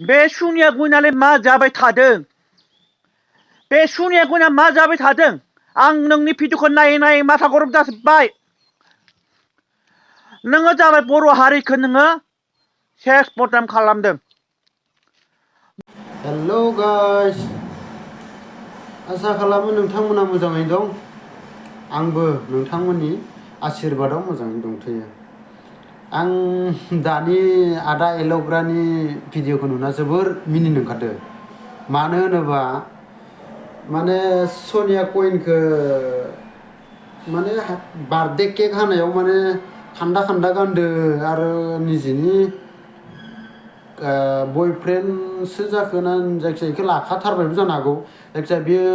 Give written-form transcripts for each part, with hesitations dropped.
बे सुनिया गयनालाय मा जाबाय थादों? बे सुनिया गयना मा जाबाय थादों? आं नोंनि भिडिअखौ नायै नायै माथा गरम जाजोब्बाय। नोङो जाबाय बर' हारिखौ नोङो सेस बदनाम खालामदों। हेलौ गाइस, आसा खालामो नोंथांमोना मोजाङै दं। आंबो नोंथांमोननि आशीर्बादाव मोजाङै दंथ'यो। आं दानि आदा एल'ग्रानि भिडिअखौ नुना जोबोर मिनिनो ओंखारदों। मानो होनोबा माने सनिया कइनखौ माने बार्थडे केक हानायाव माने खान्दा खान्दा गानदो आरो निजिनि बयफ्रेन्डसो जाखोना जायखिजाया बेखौ लाखाथारबायबो जानो हागौ। जायखिजाया बेयो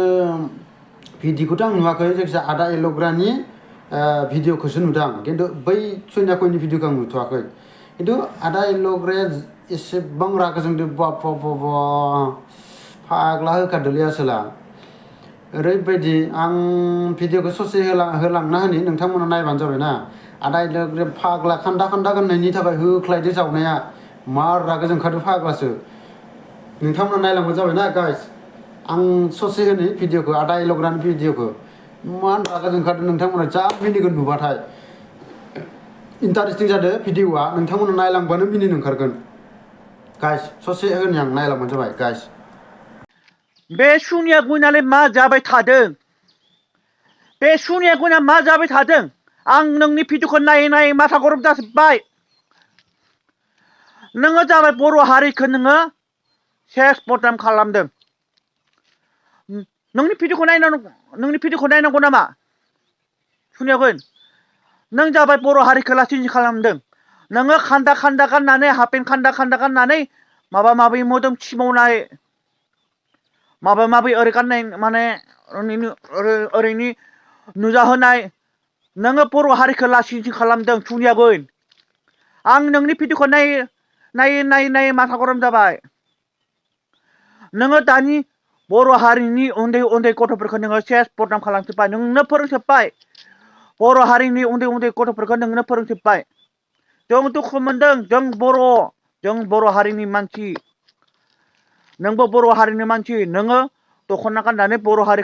भिडिअखौथ' आं नुवाखै, जायखिजाया आदा एल'ग्रानि भिडिअखौसो नुदों आं, खिन्थु बै सनिया कइननि भिडिअखौ आं नुथ'वाखै। खिन्थु आदा एल'ग्राया एसेबां रागा जोंदों, बाब फाग्ला होखादोलै आसोला। ओरैबायदि आं भिडिअखौ ससे होलांना होनि, नोंथांमोना नायबानो जाबाय ना। आदा एल'ग्राया फाग्ला खान्दा खान्दा गाननायनि थाखाय होख्लायदो जावनाया, मार रागा जोंखादो फाग्लासो। नोंथांमोना नायलांबानो जाबाय ना गाइस। आं ससे होनि भिडिअखौ, आदा एल'ग्रानि भिडिअखौ। इमान रागा जोंखादों नोंथांमोना, जा मिनिगोन नुबाथाय। इन्टारेस्टिं जादों भिडिअआ, नोंथांमोना नायलांबानो मिनिनो ओंखारगोन। गाइस ससे होनि आं, नायलांबानो जाबाय गाइस। बे सुनिया गयनालाय मा जाबाय थादों? बे सुनिया गयना मा जाबाय थादों? आं नोंनि भिडिअखौ नायै नायै माथा गरम जाजोब्बाय। नोङो जाबाय बर' हारिखौ नोङो सेस बदनाम खालामदों। नोंनि भिडिअखौ नायनांगौ नामा? सुनिया गयन, नों जाबाय बर' हारिखौ लासिं खालामदों। नोङो खान्दा खान्दा गाननानै, हाफपेन्ट खान्दा खान्दा गाननानै माबा माबि मोदोम थिमावनाय, माबा माबि ओरै गाननाय, माने ओरैनि नुजाहोनाय, नोङो बर' हारिखौ लासिं खालामदों सुनिया गयन। आं नोंनि भिडिअखौ नायै माथा गरम जाबाय। नोङो दानि बर' हारिनि उन्दै उन्दै गथ'फोरखौ नोङो सेस बदनाम खालामजोब्बाय, नोंनो फोरोंजोब्बाय। बर' हारिनि उन्दै उन्दै गथ'फोरखौ नोंनो फोरोंजोब्बाय। जों दुखु मोनदों, जों बर' हारिनि मानसि। नोंबो बर' हारिनि मानसि, नोङो दख'ना गाननानै बर' हारिखौ